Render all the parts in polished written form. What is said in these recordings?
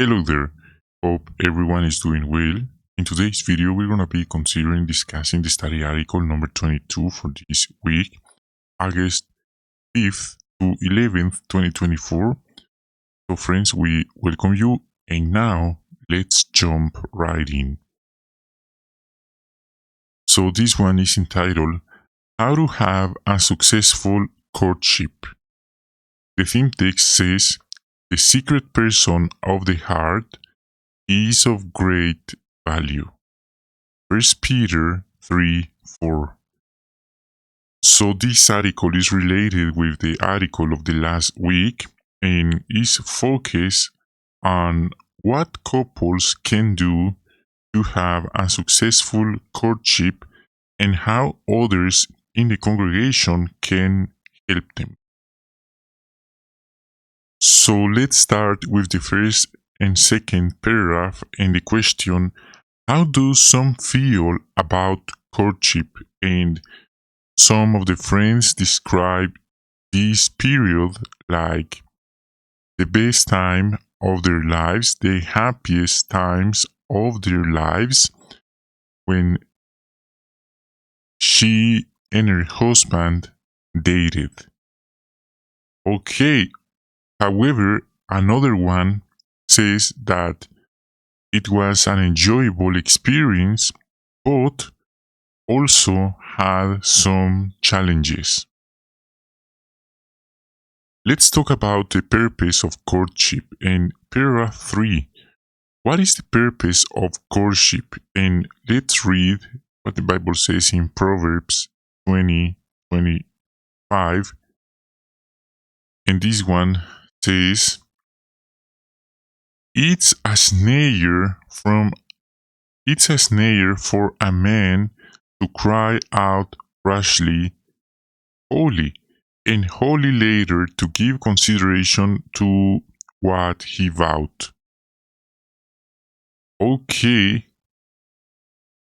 Hello there, hope everyone is doing well. In today's video, we're going to be considering discussing the study article number 22 for this week, August 5th to 11th, 2024. So friends, we welcome you and now let's jump right in. So this one is entitled, How to Have a Successful Courtship. The theme text says, the secret person of the heart is of great value. 1 Peter 3:4. So this article is related with the article of the last week and is focused on what couples can do to have a successful courtship and how others in the congregation can help them. So let's start with the first and second paragraph and the question, how do some feel about courtship? And some of the friends describe this period like the best time of their lives, the happiest times of their lives when she and her husband dated. Okay, however, another one says that it was an enjoyable experience, but also had some challenges. Let's talk about the purpose of courtship. In paragraph 3, what is the purpose of courtship? And let's read what the Bible says in Proverbs 20:25. And this one says, It's a snare for a man to cry out rashly, holy, and holy later to give consideration to what he vowed. Okay,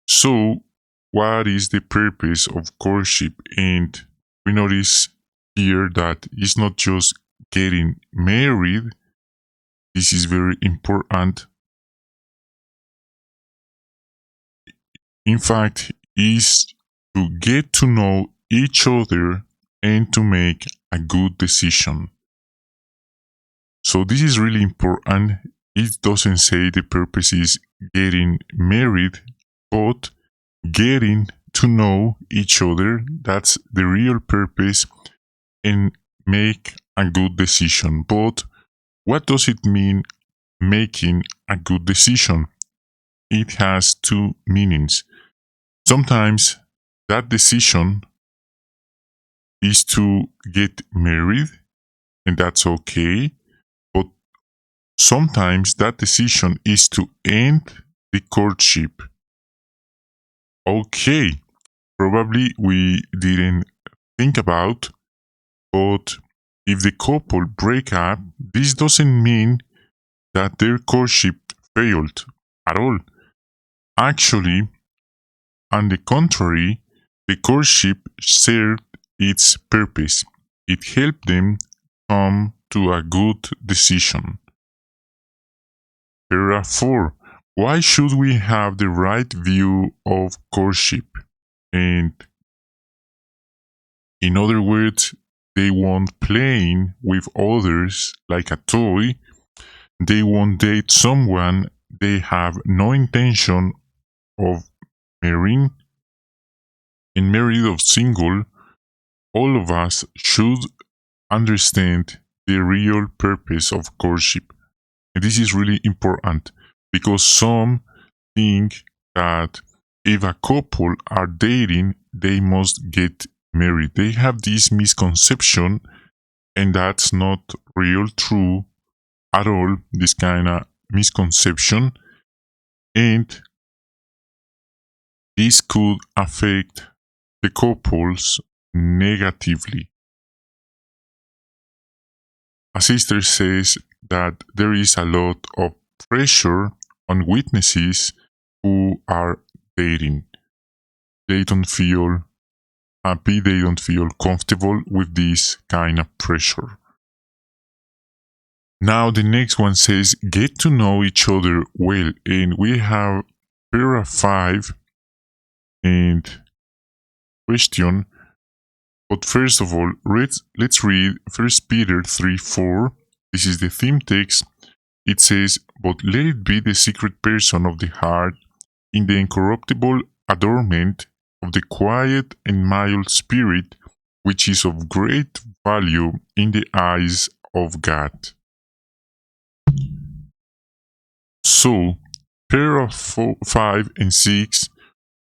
so what is the purpose of courtship? And we notice here that it's not just getting married. This is very important. In fact, is to get to know each other and to make a good decision. So this is really important. It doesn't say the purpose is getting married, but getting to know each other. That's the real purpose, and make a good decision. But what does it mean making a good decision? It has two meanings. Sometimes that decision is to get married, and that's okay. But sometimes that decision is to end the courtship. Okay, probably we didn't think about, but if the couple break up, this doesn't mean that their courtship failed at all. Actually, on the contrary, the courtship served its purpose. It helped them come to a good decision. Paragraph 4. Why should we have the right view of courtship? And in other words, they won't play with others like a toy. They won't date someone they have no intention of marrying. And married or single, all of us should understand the real purpose of courtship. And this is really important because some think that if a couple are dating, they must get married. They have this misconception, and that's not real true at all, this kind of misconception. And this could affect the couples negatively. A sister says that there is a lot of pressure on witnesses who are dating. They don't feel happy, they don't feel comfortable with this kind of pressure. Now the next one says get to know each other well, and we have paragraph 5 and question. But first of all, let's read 1 Peter 3:4. This is the theme text. It says, "But let it be the secret person of the heart, in the incorruptible adornment of the quiet and mild spirit, which is of great value in the eyes of God." So, paragraph 5 and 6,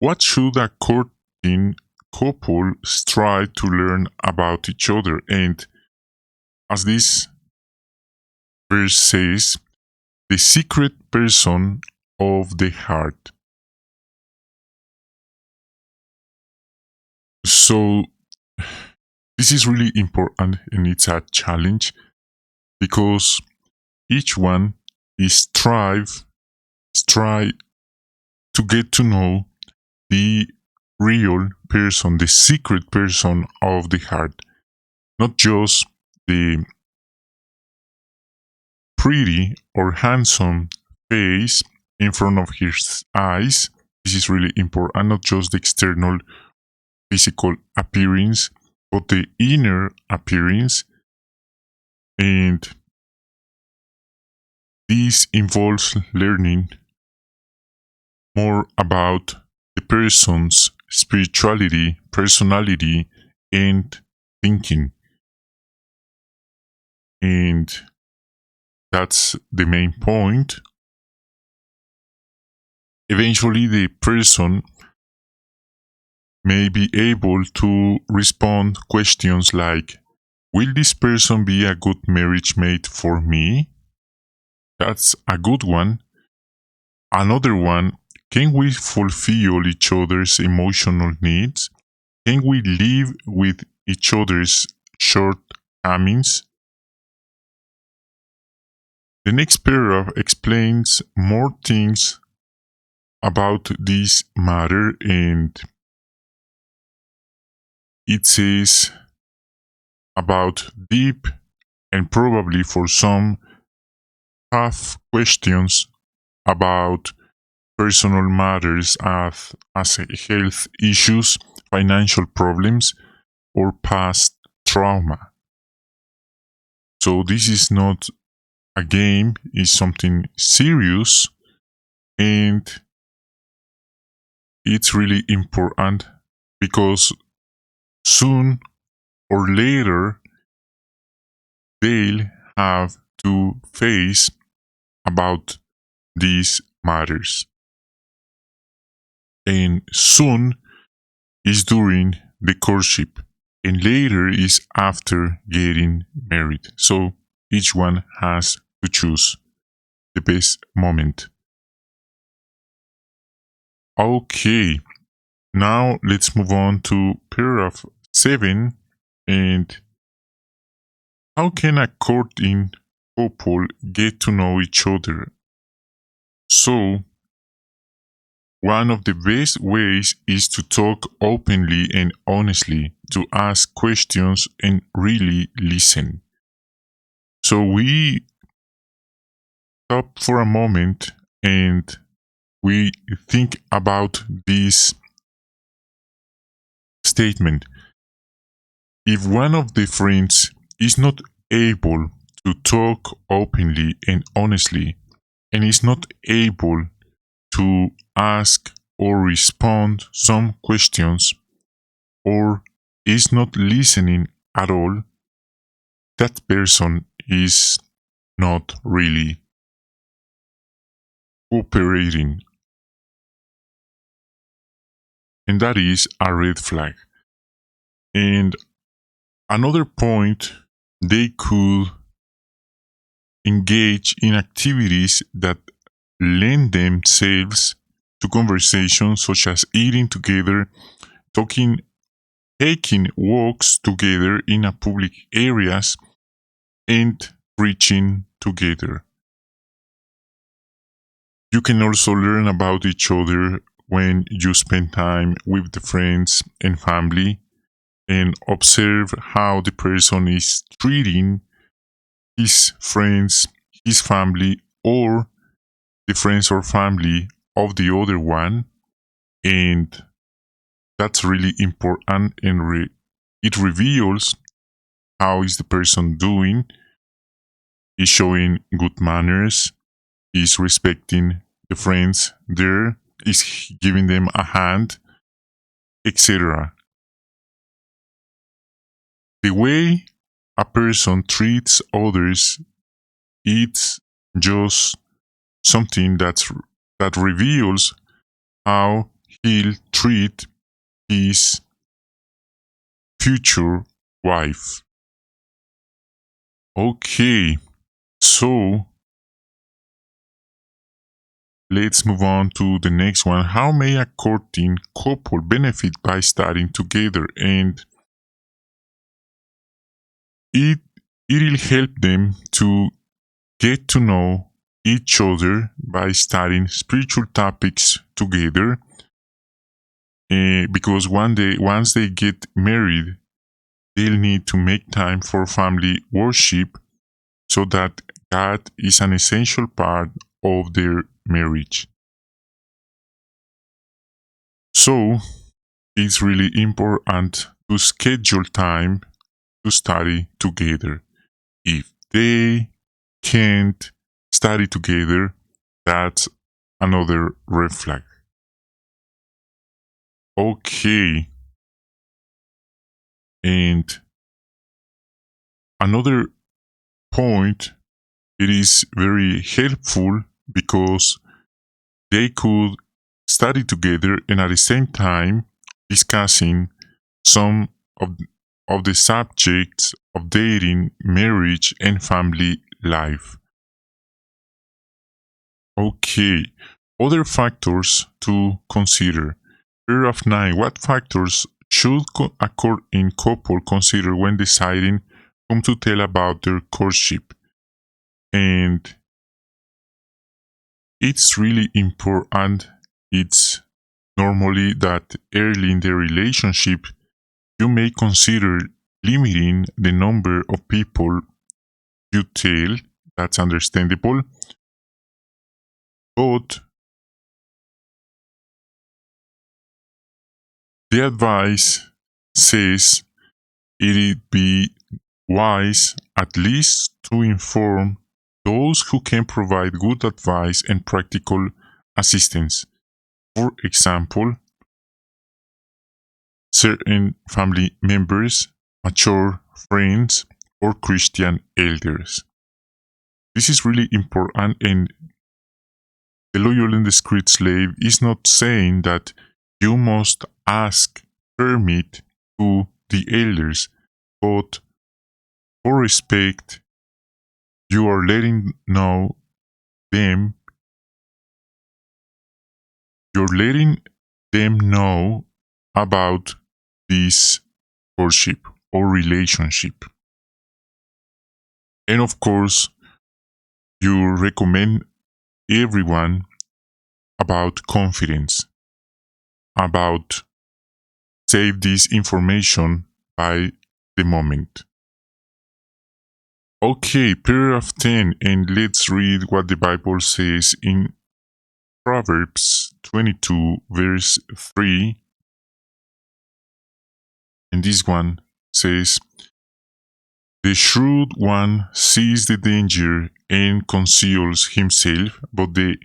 what should a courting couple strive to learn about each other? And as this verse says, the secret person of the heart. So, this is really important and it's a challenge because each one is strive to get to know the real person, the secret person of the heart, not just the pretty or handsome face in front of his eyes. This is really important, not just the external physical appearance, but the inner appearance. And this involves learning more about the person's spirituality, personality, and thinking. And that's the main point. Eventually, the person may be able to respond questions like, will this person be a good marriage mate for me? That's a good one. Another one, can we fulfill each other's emotional needs? Can we live with each other's shortcomings? The next paragraph explains more things about this matter, and it says about deep and probably for some tough questions about personal matters as health issues, financial problems, or past trauma. So this is not a game, it's something serious, and it's really important because soon or later they'll have to face about these matters. And soon is during the courtship, and later is after getting married. So each one has to choose the best moment. Okay, now let's move on to paragraph 7. And how can a courting couple get to know each other? So, one of the best ways is to talk openly and honestly, to ask questions and really listen. So, we stop for a moment and we think about this statement. If one of the friends is not able to talk openly and honestly, and is not able to ask or respond some questions, or is not listening at all, that person is not really cooperating, and that is a red flag. And another point, they could engage in activities that lend themselves to conversations such as eating together, talking, taking walks together in a public areas, and preaching together. You can also learn about each other when you spend time with the friends and family and observe how the person is treating his friends, his family, or the friends or family of the other one. And that's really important, and it reveals how is the person doing, is showing good manners, is respecting the friends there, is giving them a hand, etc. The way a person treats others, it's just something that reveals how he'll treat his future wife. Okay, so let's move on to the next one. How may a courting couple benefit by studying together? And it it'll help them to get to know each other by studying spiritual topics together. Because once they get married, they'll need to make time for family worship, so that God is an essential part of their marriage. So it's really important to schedule time to study together. If they can't study together, that's another red flag. Okay, and another point, it is very helpful because they could study together and at the same time discussing some of, of the subjects of dating, marriage, and family life. Okay, other factors to consider. Paragraph 9. What factors should a courting couple consider when deciding whom to tell about their courtship? And it's really important. It's normally that early in the relationship, you may consider limiting the number of people you tell. That's understandable. But the advice says it'd be wise at least to inform those who can provide good advice and practical assistance. For example, certain family members, mature friends, or Christian elders. This is really important, and the loyal and discreet slave is not saying that you must ask permit to the elders, but for respect, you are letting know them, you're letting them know about this courtship or relationship. And of course, you recommend everyone about confidence, about save this information by the moment. Okay, paragraph 10, and let's read what the Bible says in Proverbs 22, verse 3. And this one says, the shrewd one sees the danger and conceals himself, but the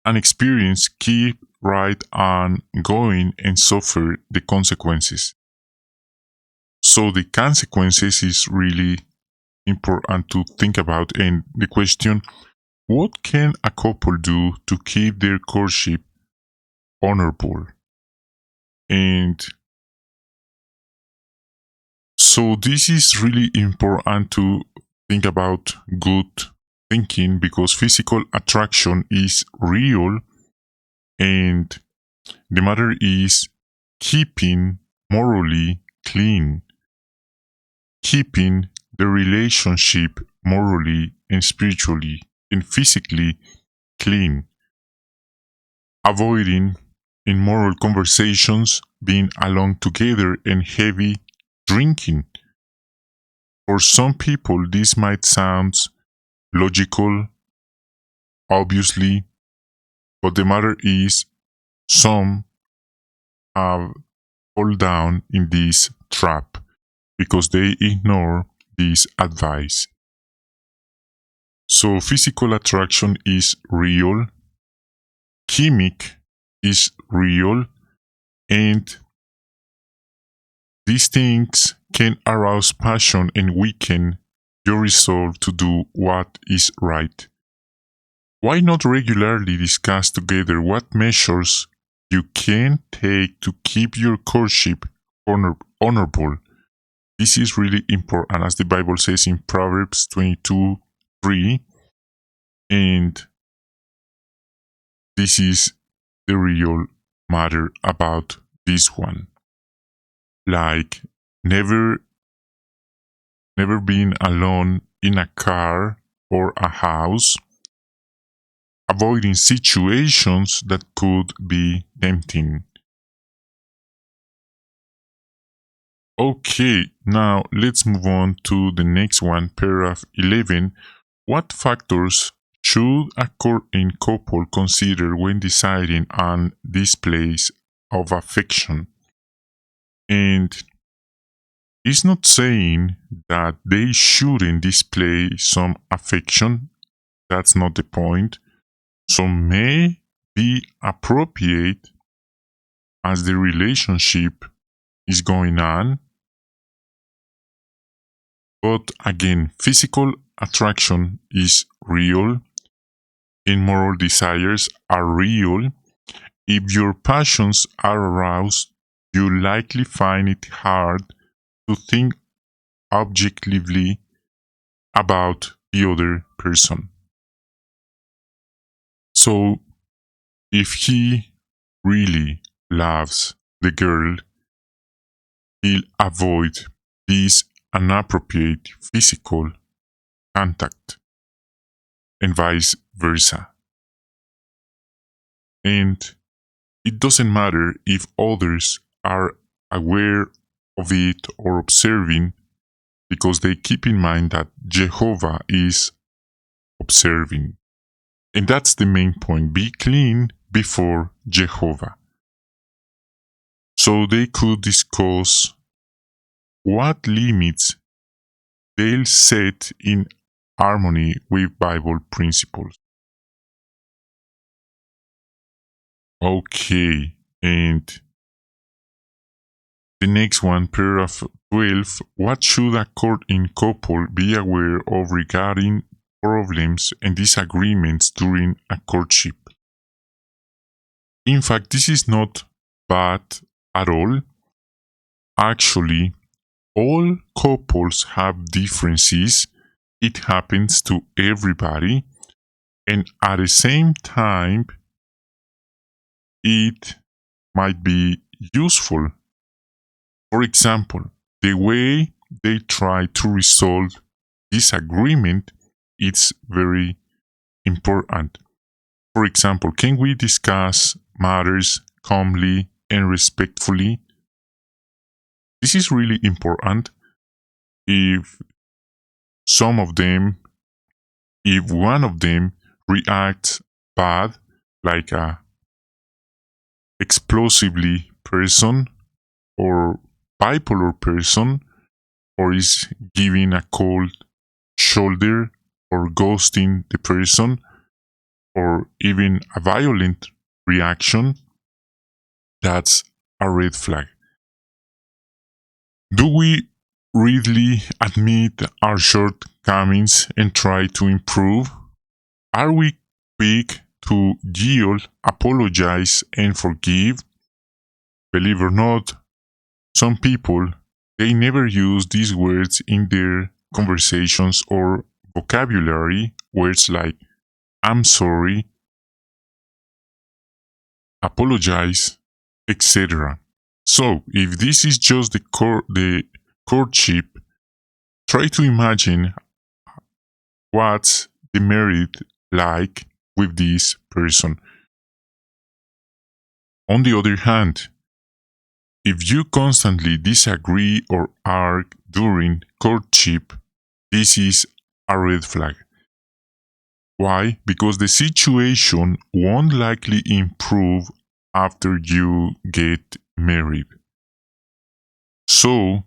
unexperienced keep right on going and suffer the consequences. So the consequences is really important to think about. And the question, what can a couple do to keep their courtship honorable? And so this is really important to think about good thinking, because physical attraction is real, and the matter is keeping morally clean, keeping the relationship morally and spiritually and physically clean, avoiding immoral conversations, being alone together, and heavy drinking. For some people, this might sound logical, obviously, but the matter is some have fall down in this trap because they ignore this advice. So physical attraction is real, chemic is real, and these things can arouse passion and weaken your resolve to do what is right. Why not regularly discuss together what measures you can take to keep your courtship honorable? This is really important, as the Bible says in Proverbs 22:3, and this is the real matter about this one. Like never being alone in a car or a house, avoiding situations that could be tempting. Okay, now let's move on to the next one, paragraph 11. What factors should a courting couple consider when deciding on displays of affection? And it's not saying that they shouldn't display some affection, that's not the point. Some may be appropriate as the relationship is going on. But again, physical attraction is real and moral desires are real. If your passions are aroused, you likely find it hard to think objectively about the other person. So, if he really loves the girl, he'll avoid this inappropriate physical contact and vice versa. And it doesn't matter if others are aware of it or observing, because they keep in mind that Jehovah is observing. And that's the main point. Be clean before Jehovah. So they could discuss what limits they'll set in harmony with Bible principles. Okay, and the next one, paragraph 12. What should a courting couple be aware of regarding problems and disagreements during a courtship? In fact, this is not bad at all. Actually, all couples have differences. It happens to everybody. And at the same time, it might be useful. For example, the way they try to resolve disagreement is very important. For example, can we discuss matters calmly and respectfully? This is really important. If some of them, if one of them reacts bad, like a explosively person or bipolar person, or is giving a cold shoulder or ghosting the person, or even a violent reaction, that's a red flag. Do we really admit our shortcomings and try to improve? Are we quick to yield, apologize, and forgive? Believe it or not, some people, they never use these words in their conversations or vocabulary, words like I'm sorry, apologize, etc. So, if this is just the courtship, try to imagine what's the merit like with this person. On the other hand, if you constantly disagree or argue during courtship, this is a red flag. Why? Because the situation won't likely improve after you get married. So,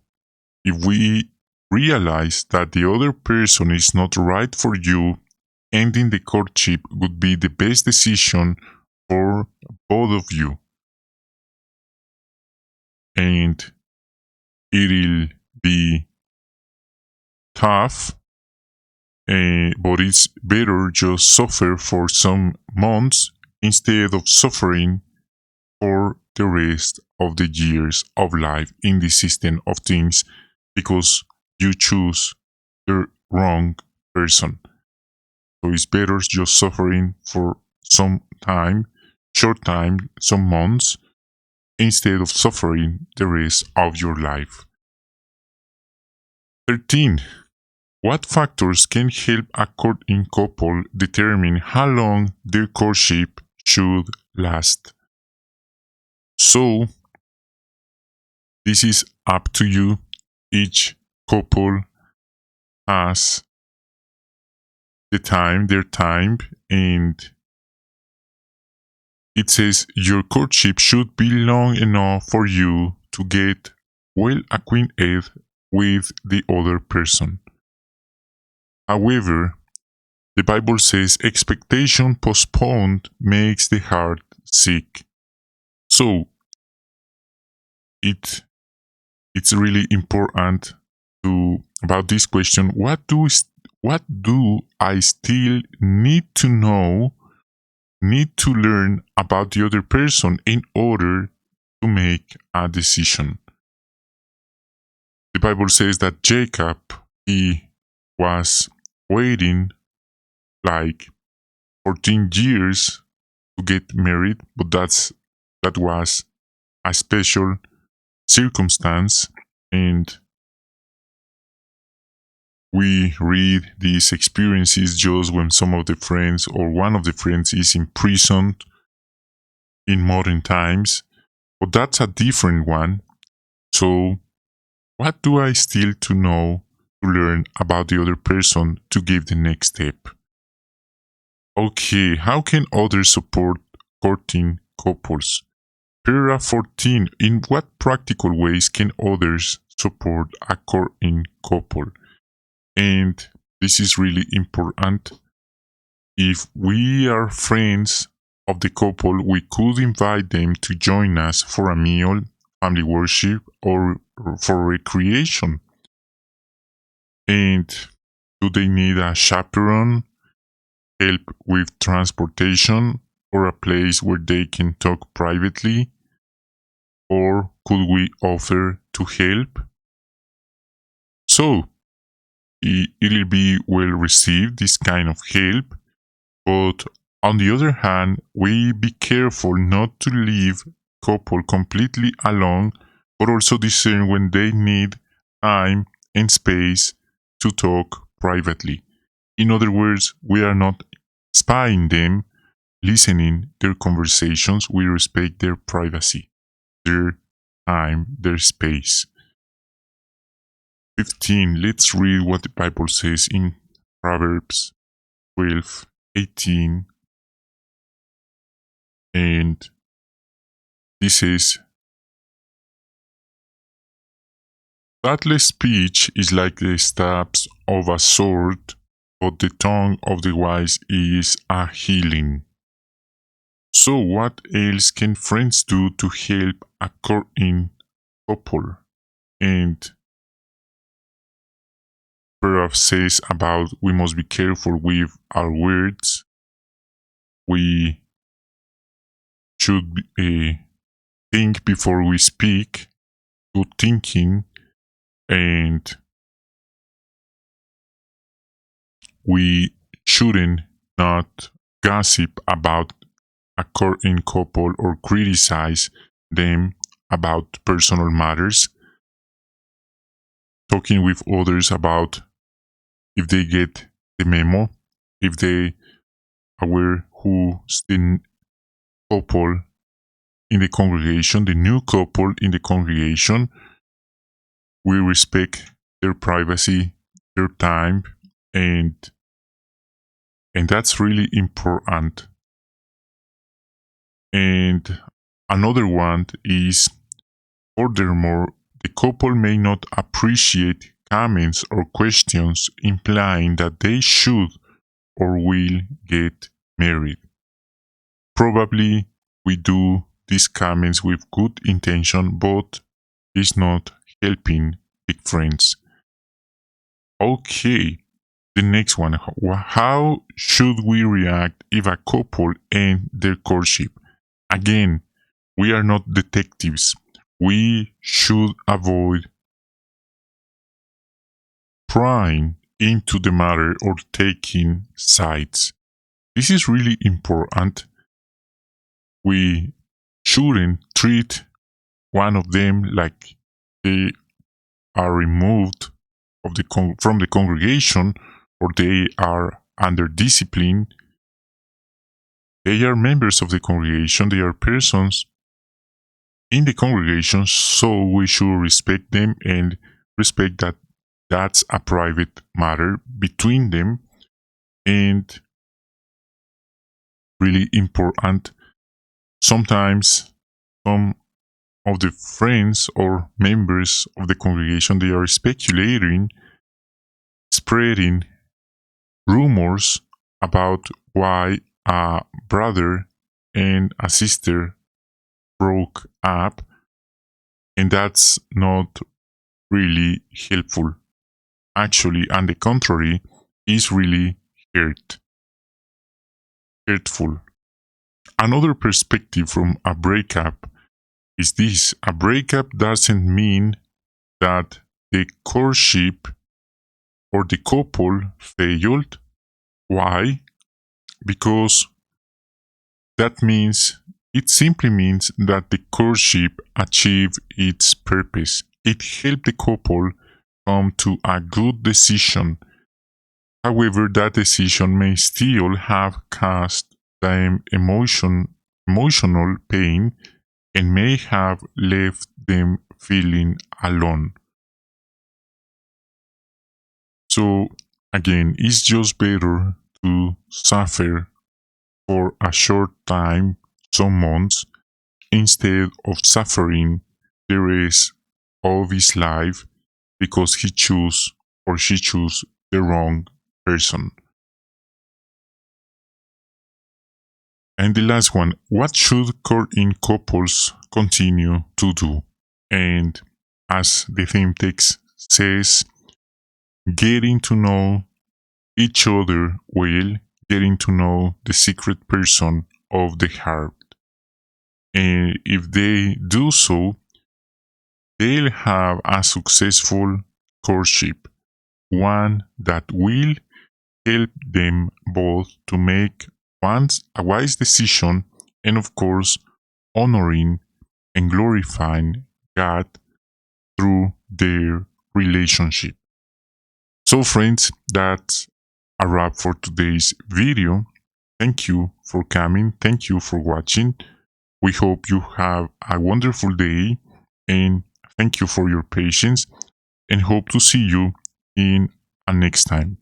if we realize that the other person is not right for you, ending the courtship would be the best decision for both of you. And it'll be tough, but it's better just suffer for some months instead of suffering for the rest of the years of life in the system of things because you choose the wrong person. So it's better just suffering for some time, short time, some months, instead of suffering the rest of your life. 13. What factors can help a courting couple determine how long their courtship should last? So, this is up to you. Each couple has their time, and it says your courtship should be long enough for you to get well acquainted with the other person. However, the Bible says expectation postponed makes the heart sick. So it it's really important to about this question. What do I still need to know, need to learn about the other person in order to make a decision? The Bible says that Jacob, he was waiting like 14 years to get married, but that was a special circumstance, and we read these experiences just when some of the friends or one of the friends is imprisoned in modern times, but that's a different one. So what do I still to know to learn about the other person to give the next step? Okay, how can others support courting couples? Paragraph 14. In what practical ways can others support a courting couple? And this is really important. If we are friends of the couple, we could invite them to join us for a meal, family worship, or for recreation. And do they need a chaperone, help with transportation, or a place where they can talk privately? Or could we offer to help? So, it'll be well received, this kind of help, but on the other hand, we be careful not to leave couple completely alone, but also discern when they need time and space to talk privately. In other words, we are not spying them, listening their conversations, we respect their privacy, their time, their space. 15. Let's read what the Bible says in Proverbs 12:18. And this says, thoughtless speech is like the stabs of a sword, but the tongue of the wise is a healing. So, what else can friends do to help a courting couple? And Proverbs says about we must be careful with our words. We should think before we speak, good thinking, and we shouldn't not gossip about a courting couple or criticize them about personal matters. Talking with others about if they get the memo, if they aware who's the couple in the congregation, the new couple in the congregation. We respect their privacy, their time, and And that's really important. And another one is, furthermore, the couple may not appreciate comments or questions implying that they should or will get married. Probably we do these comments with good intention, but it's not helping big friends. Okay, the next one. How should we react if a couple end their courtship? Again, we are not detectives. We should avoid prying into the matter or taking sides. This is really important. We shouldn't treat one of them like they are removed from the congregation or they are under discipline. They are members of the congregation, they are persons in the congregation, so we should respect them and respect that that's a private matter between them. And really important, sometimes some of the friends or members of the congregation, they are speculating, spreading rumors about why a brother and a sister broke up, and that's not really helpful. Actually, on the contrary, is really hurtful. Another perspective from a breakup is this: a breakup doesn't mean that the courtship or the couple failed. Why? Because it simply means that the courtship achieved its purpose. It helped the couple come to a good decision. However, that decision may still have caused them emotional pain and may have left them feeling alone. So, again, it's just better to suffer for a short time, some months, instead of suffering the rest of his life because he chose or she chose the wrong person. And the last one, what should courting couples continue to do? And as the theme text says, getting to know each other well, getting to know the secret person of the heart. And if they do so, they'll have a successful courtship, one that will help them both to make a wise decision and, of course, honoring and glorifying God through their relationship. So, friends, that's a wrap for today's video. Thank you for coming. Thank you for watching. We hope you have a wonderful day and thank you for your patience and hope to see you in a next time.